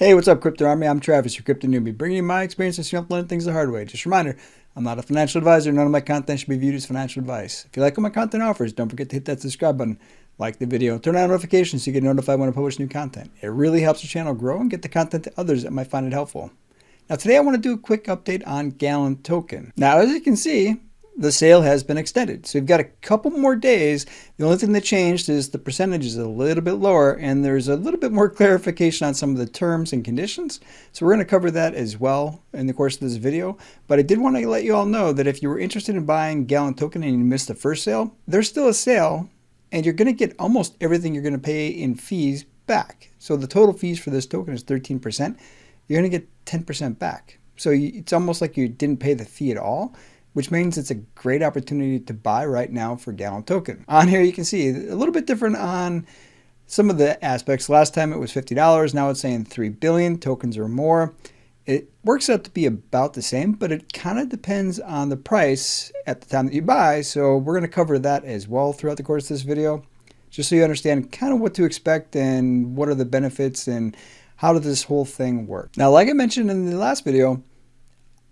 Hey, what's up, Crypto Army? I'm Travis, your crypto newbie, bringing you my experiences so you don't learn things the hard way. Just a reminder, I'm not a financial advisor. None of my content should be viewed as financial advice. If you like what my content offers, don't forget to hit that subscribe button, like the video, turn on notifications so you get notified when I publish new content. It really helps the channel grow and get the content to others that might find it helpful. Now, today I want to do a quick update on Gallant token. Now, as you can see, the sale has been extended. So you've got a couple more days. The only thing that changed is the percentage is a little bit lower and there's a little bit more clarification on some of the terms and conditions. So we're going to cover that as well in the course of this video. But I did want to let you all know that if you were interested in buying Gallant token and you missed the first sale, there's still a sale and you're going to get almost everything you're going to pay in fees back. So the total fees for this token is 13%. You're going to get 10% back. So it's almost like you didn't pay the fee at all, which means it's a great opportunity to buy right now for Gallant token. On here you can see a little bit different on some of the aspects. Last time it was $50, now it's saying 3 billion tokens or more. It works out to be about the same, but it kind of depends on the price at the time that you buy. So we're going to cover that as well throughout the course of this video, just so you understand kind of what to expect and what are the benefits and how does this whole thing work. Now, like I mentioned in the last video,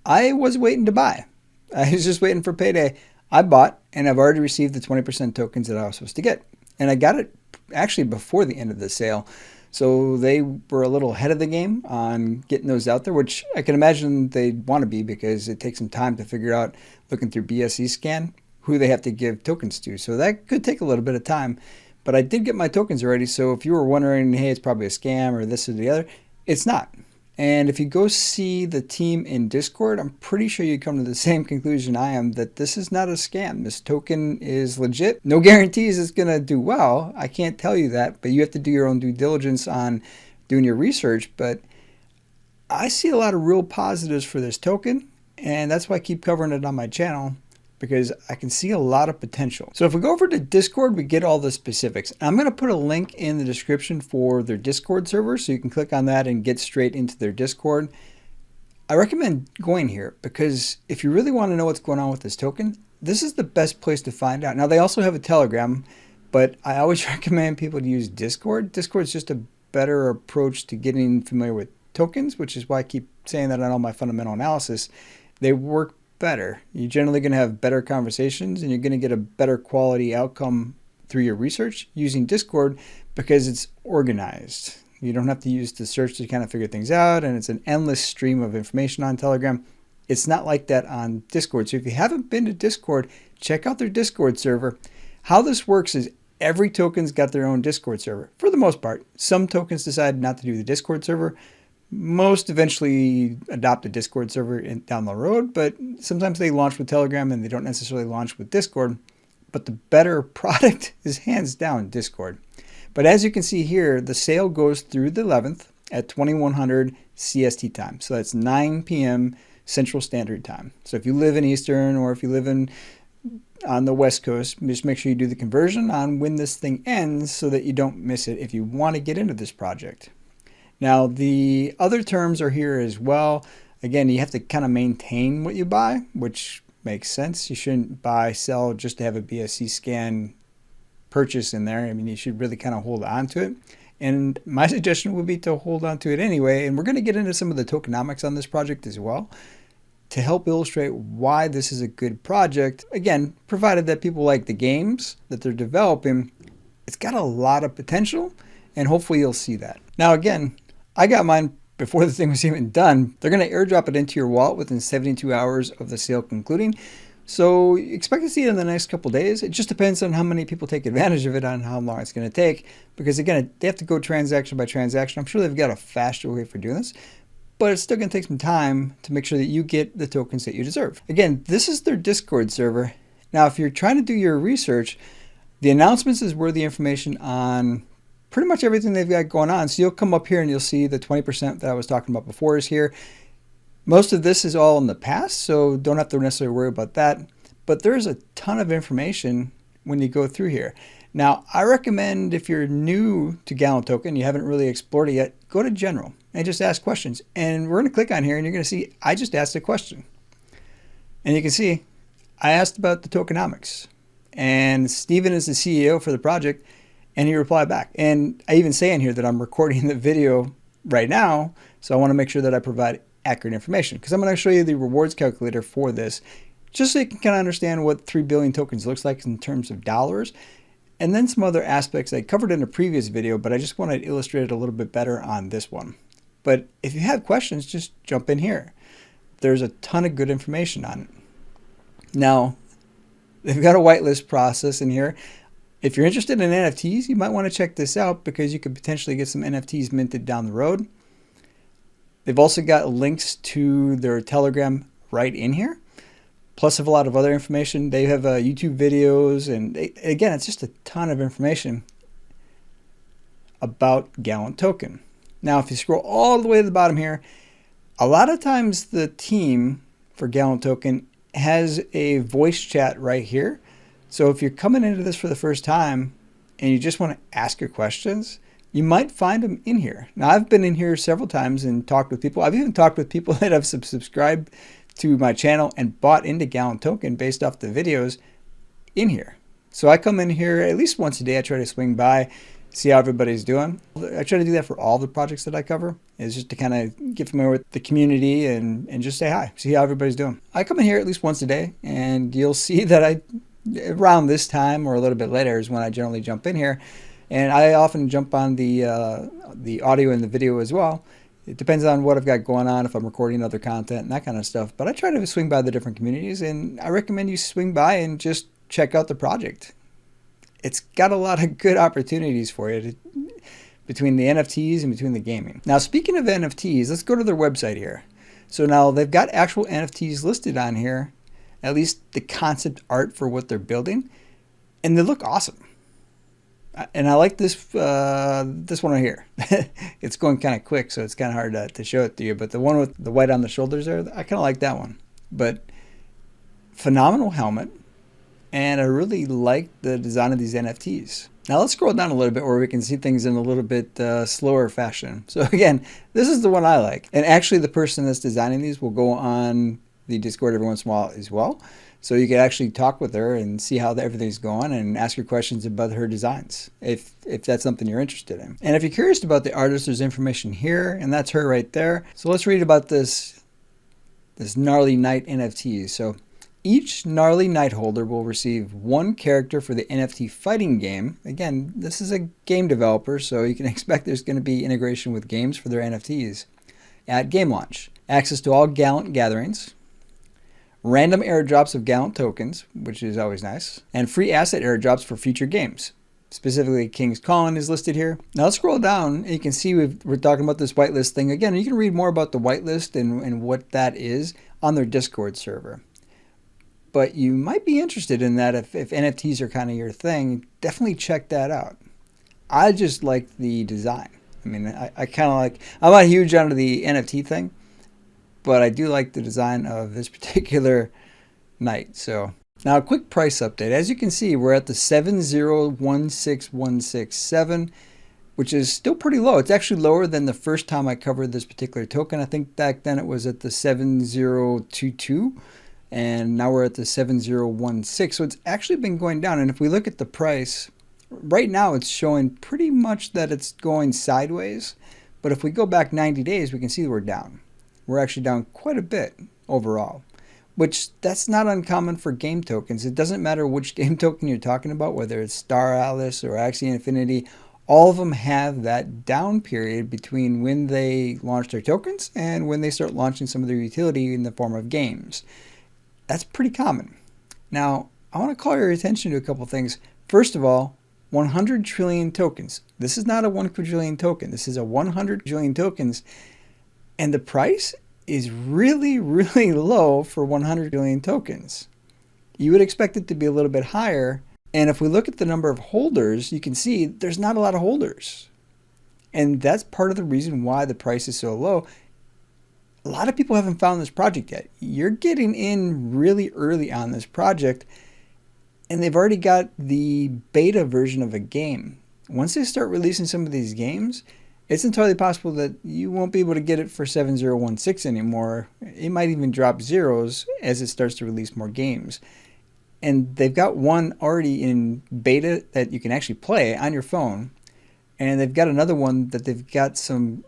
I was waiting to buy. I was just waiting for payday. I bought and I've already received the 20% tokens that I was supposed to get. And I got it actually before the end of the sale. So they were a little ahead of the game on getting those out there, which I can imagine they'd want to be because it takes some time to figure out, looking through BSC scan, who they have to give tokens to. So that could take a little bit of time. But I did get my tokens already. So if you were wondering, hey, it's probably a scam or this or the other, it's not. And if you go see the team in Discord, I'm pretty sure you come to the same conclusion I am, that this is not a scam. This token is legit. No guarantees it's going to do well. I can't tell you that, but you have to do your own due diligence on doing your research. But I see a lot of real positives for this token, and that's why I keep covering it on my channel, because I can see a lot of potential. So if we go over to Discord, we get all the specifics. I'm going to put a link in the description for their Discord server, so you can click on that and get straight into their Discord. I recommend going here because if you really want to know what's going on with this token, this is the best place to find out. Now, they also have a Telegram, but I always recommend people to use Discord. Discord is just a better approach to getting familiar with tokens, which is why I keep saying that on all my fundamental analysis. They work better. You're generally going to have better conversations and you're going to get a better quality outcome through your research using Discord because it's organized. You don't have to use the search to kind of figure things out, and it's an endless stream of information on Telegram. It's not like that on Discord. So if you haven't been to Discord, check out their Discord server. How this works is every token's got their own Discord server for the most part. Some tokens decide not to do the Discord server. Most eventually adopt a Discord server down the road, but sometimes they launch with Telegram and they don't necessarily launch with Discord. But the better product is hands down Discord. But as you can see here, the sale goes through the 11th at 2100 CST time. So that's 9 p.m. Central Standard Time. So if you live in Eastern or if you live on the West Coast, just make sure you do the conversion on when this thing ends so that you don't miss it if you want to get into this project. Now, the other terms are here as well. Again, you have to kind of maintain what you buy, which makes sense. You shouldn't buy, sell just to have a BSC scan purchase in there. I mean, you should really kind of hold on to it. And my suggestion would be to hold on to it anyway. And we're going to get into some of the tokenomics on this project as well to help illustrate why this is a good project. Again, provided that people like the games that they're developing, it's got a lot of potential, and hopefully you'll see that. Now, again, I got mine before the thing was even done. They're going to airdrop it into your wallet within 72 hours of the sale concluding. So expect to see it in the next couple days. It just depends on how many people take advantage of it, on how long it's going to take. Because again, they have to go transaction by transaction. I'm sure they've got a faster way for doing this, but it's still going to take some time to make sure that you get the tokens that you deserve. Again, this is their Discord server. Now, if you're trying to do your research, the announcements is where the information on pretty much everything they've got going on. So you'll come up here and you'll see the 20% that I was talking about before is here. Most of this is all in the past, so don't have to necessarily worry about that. But there's a ton of information when you go through here. Now, I recommend if you're new to Gallant token, you haven't really explored it yet, go to General and just ask questions. And we're going to click on here and you're going to see I just asked a question. And you can see I asked about the tokenomics. And Steven is the CEO for the project. And he replied back. And I even say in here that I'm recording the video right now, so I want to make sure that I provide accurate information, because I'm going to show you the rewards calculator for this, just so you can kind of understand what 3 billion tokens looks like in terms of dollars, and then some other aspects I covered in a previous video, but I just want to illustrate it a little bit better on this one. But if you have questions, just jump in here. There's a ton of good information on it. Now, they've got a whitelist process in here. If you're interested in NFTs, you might want to check this out, because you could potentially get some NFTs minted down the road. They've also got links to their Telegram right in here, plus a lot of other information. They have YouTube videos, and again, it's just a ton of information about Gallant token. Now, if you scroll all the way to the bottom here, a lot of times the team for Gallant token has a voice chat right here. So if you're coming into this for the first time and you just want to ask your questions, you might find them in here. Now, I've been in here several times and talked with people. I've even talked with people that have subscribed to my channel and bought into Gallant token based off the videos in here. So I come in here at least once a day. I try to swing by, see how everybody's doing. I try to do that for all the projects that I cover, is just to kind of get familiar with the community and just say hi, see how everybody's doing. I come in here at least once a day, and you'll see that around this time or a little bit later is when I generally jump in here. And I often jump on the audio and the video as well. It depends on what I've got going on, if I'm recording other content and that kind of stuff. But I try to swing by the different communities, and I recommend you swing by and just check out the project. It's got a lot of good opportunities for you between the NFTs and between the gaming. Now, speaking of NFTs, let's go to their website here. So now they've got actual NFTs listed on here, at least the concept art for what they're building, and they look awesome. And I like this this one right here. It's going kind of quick, so it's kind of hard to show it to you. But the one with the white on the shoulders there, I kind of like that one. But phenomenal helmet, and I really like the design of these NFTs. Now let's scroll down a little bit where we can see things in a little bit slower fashion. So again, this is the one I like. And actually the person that's designing these will go on the Discord every once in a while as well. So you can actually talk with her and see how everything's going and ask her questions about her designs, if that's something you're interested in. And if you're curious about the artist, there's information here, and that's her right there. So let's read about this Gnarly Knight NFT. So each Gnarly Knight holder will receive one character for the NFT fighting game. Again, this is a game developer, so you can expect there's going to be integration with games for their NFTs at game launch. Access to all Gallant gatherings, random airdrops of Gallant tokens, which is always nice, and free asset airdrops for future games. Specifically, King's Calling is listed here. Now let's scroll down, and you can see we're talking about this whitelist thing. Again, you can read more about the whitelist and what that is on their Discord server. But you might be interested in that if NFTs are kind of your thing. Definitely check that out. I just like the design. I mean, I kind of like, I'm not huge onto the NFT thing, but I do like the design of this particular knight. So now a quick price update. As you can see, we're at the 7016167, which is still pretty low. It's actually lower than the first time I covered this particular token. I think back then it was at the 7022, and now we're at the 7016. So it's actually been going down. And if we look at the price, right now it's showing pretty much that it's going sideways. But if we go back 90 days, we can see that we're down. We're actually down quite a bit overall, which that's not uncommon for game tokens. It doesn't matter which game token you're talking about, whether it's Star Atlas or Axie Infinity, all of them have that down period between when they launch their tokens and when they start launching some of their utility in the form of games. That's pretty common. Now, I want to call your attention to a couple things. First of all, 100 trillion tokens. This is not a 1 quadrillion token. This is a 100 trillion tokens. And the price is really, really low for 100 billion tokens. You would expect it to be a little bit higher. And if we look at the number of holders, you can see there's not a lot of holders. And that's part of the reason why the price is so low. A lot of people haven't found this project yet. You're getting in really early on this project, and they've already got the beta version of a game. Once they start releasing some of these games, it's entirely possible that you won't be able to get it for 7016 anymore. It might even drop zeros as it starts to release more games. And they've got one already in beta that you can actually play on your phone. And they've got another one that they've got some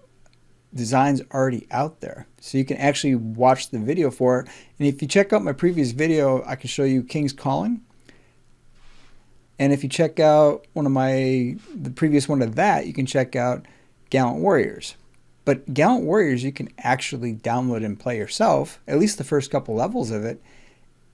designs already out there. So you can actually watch the video for it. And if you check out my previous video, I can show you King's Calling. And if you check out the previous one of that, you can check out Gallant Warriors. But Gallant Warriors, you can actually download and play yourself, at least the first couple levels of it.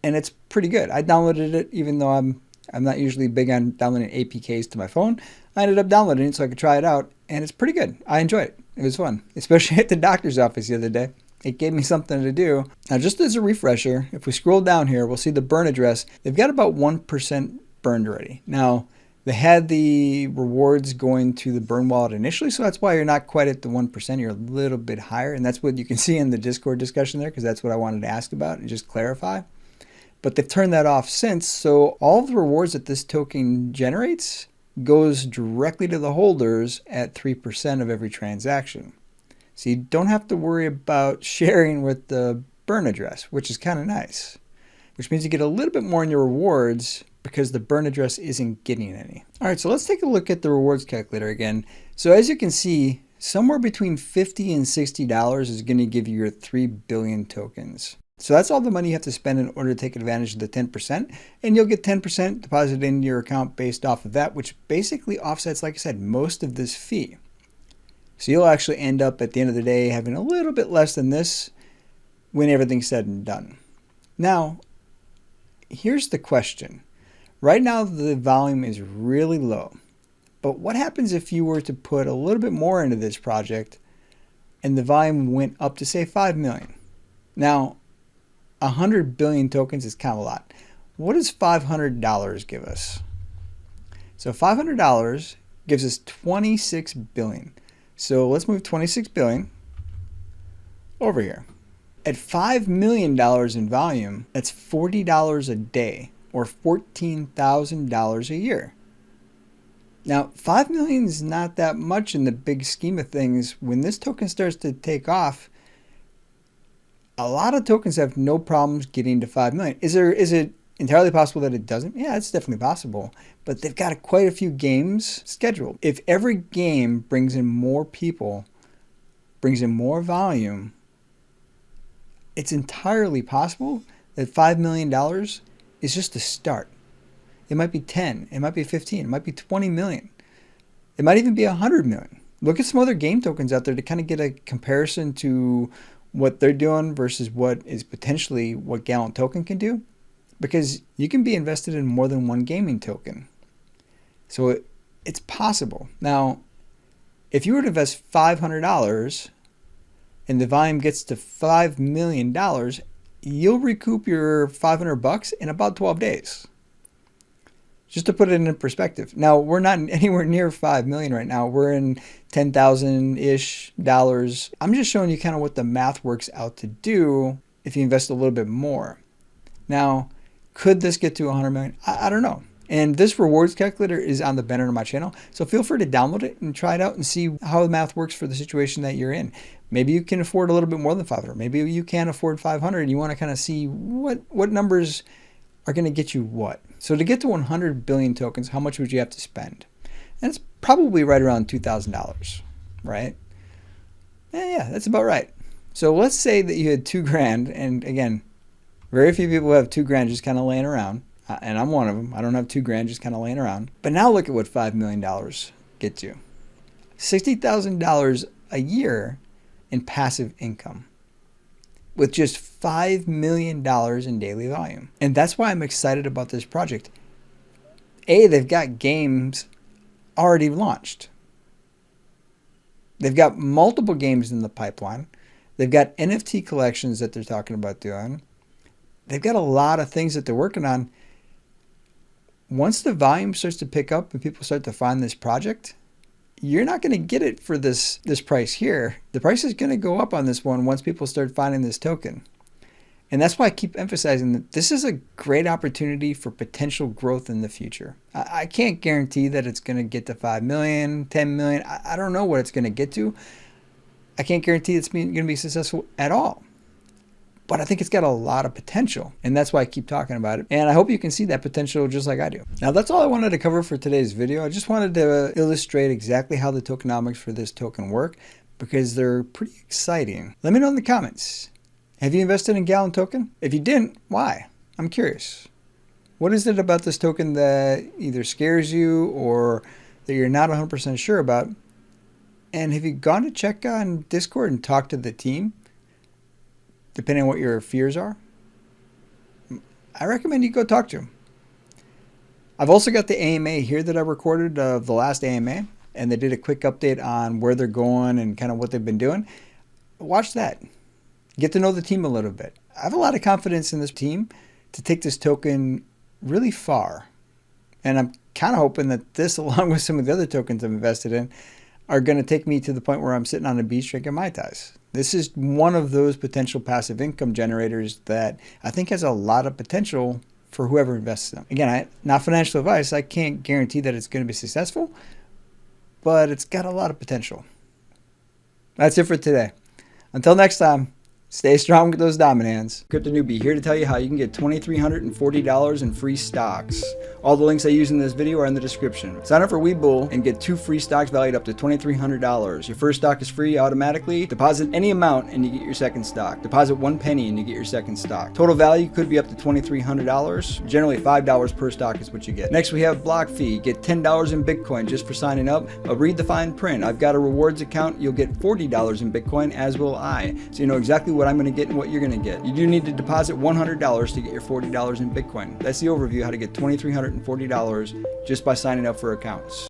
And it's pretty good. I downloaded it even though I'm not usually big on downloading APKs to my phone. I ended up downloading it so I could try it out, and it's pretty good. I enjoyed it. It was fun, especially at the doctor's office the other day. It gave me something to do. Now, just as a refresher, if we scroll down here, we'll see the burn address. They've got about 1% burned already. Now, they had the rewards going to the burn wallet initially, so that's why you're not quite at the 1%. You're a little bit higher, and that's what you can see in the Discord discussion there, because that's what I wanted to ask about and just clarify. But they've turned that off since, so all of the rewards that this token generates goes directly to the holders at 3% of every transaction. So you don't have to worry about sharing with the burn address, which is kind of nice. Which means you get a little bit more in your rewards because the burn address isn't getting any. All right, so let's take a look at the rewards calculator again. So as you can see, somewhere between $50 and $60 is going to give you your 3 billion tokens. So that's all the money you have to spend in order to take advantage of the 10%, and you'll get 10% deposited into your account based off of that, which basically offsets, like I said, most of this fee. So you'll actually end up at the end of the day having a little bit less than this when everything's said and done. Now, here's the question. Right now, the volume is really low, but what happens if you were to put a little bit more into this project and the volume went up to, say, 5 million? Now, 100 billion tokens is kind of a lot. What does $500 give us? So $500 gives us 26 billion. So let's move 26 billion over here. At $5 million in volume, that's $40 a day or $14,000 a year. Now, 5 million is not that much in the big scheme of things. When this token starts to take off, a lot of tokens have no problems getting to 5 million. Is it entirely possible that it doesn't? Yeah, it's definitely possible. But they've got quite a few games scheduled. If every game brings in more people, brings in more volume, it's entirely possible that $5 million is just a start. It might be 10, it might be 15, it might be 20 million. It might even be 100 million. Look at some other game tokens out there to kind of get a comparison to what they're doing versus what is potentially what Gallant token can do, because you can be invested in more than one gaming token. So it's possible. Now, if you were to invest $500 and the volume gets to $5 million, you'll recoup your $500 in about 12 days. Just to put it in perspective. Now, we're not anywhere near 5 million right now. We're in 10,000-ish dollars. I'm just showing you kind of what the math works out to do if you invest a little bit more. Now, could this get to 100 million? I don't know. And this rewards calculator is on the banner of my channel. So feel free to download it and try it out and see how the math works for the situation that you're in. Maybe you can afford a little bit more than 500. Maybe you can't afford 500 and you want to kind of see what numbers are going to get you what. So to get to 100 billion tokens, how much would you have to spend? And it's probably right around $2,000, right? Yeah, that's about right. So let's say that you had $2,000, and again, very few people have $2,000 just kind of laying around, and I'm one of them. I don't have $2,000 just kind of laying around. But now look at what $5 million gets you. $60,000 a year in passive income, with just $5 million in daily volume. And that's why I'm excited about this project. A, they've got games already launched. They've got multiple games in the pipeline. They've got NFT collections that they're talking about doing. They've got a lot of things that they're working on. Once the volume starts to pick up and people start to find this project, you're not going to get it for this price here. The price is going to go up on this one once people start finding this token. And that's why I keep emphasizing that this is a great opportunity for potential growth in the future. I can't guarantee that it's going to get to 5 million, 10 million. I don't know what it's going to get to. I can't guarantee it's going to be successful at all. But I think it's got a lot of potential, and that's why I keep talking about it. And I hope you can see that potential just like I do. Now, that's all I wanted to cover for today's video. I just wanted to illustrate exactly how the tokenomics for this token work. because they're pretty exciting. Let me know in the comments. Have you invested in Gallant token? If you didn't, why? I'm curious. What is it about this token that either scares you or that you're not 100% sure about? And have you gone to check on Discord and talked to the team, depending on what your fears are? I recommend you go talk to them. I've also got the AMA here that I recorded of the last AMA, and they did a quick update on where they're going and kind of what they've been doing. Watch that. Get to know the team a little bit. I have a lot of confidence in this team to take this token really far. And I'm kind of hoping that this, along with some of the other tokens I've invested in, are going to take me to the point where I'm sitting on a beach drinking Mai Tais. This is one of those potential passive income generators that I think has a lot of potential for whoever invests in them. Again, not financial advice. I can't guarantee that it's going to be successful, but it's got a lot of potential. That's it for today. Until next time, stay strong with those diamond hands. Crypto Newbie here to tell you how you can get $2,340 in free stocks. All the links I use in this video are in the description. Sign up for Webull and get 2 free stocks valued up to $2,300. Your first stock is free automatically. Deposit any amount and you get your second stock. Deposit 1 penny and you get your second stock. Total value could be up to $2,300. Generally $5 per stock is what you get. Next we have block fee. Get $10 in Bitcoin just for signing up. Read the fine print. I've got a rewards account. You'll get $40 in Bitcoin, as will I. So you know exactly what I'm going to get and what you're going to get. You do need to deposit $100 to get your $40 in Bitcoin. That's the overview how to get $2,340 just by signing up for accounts.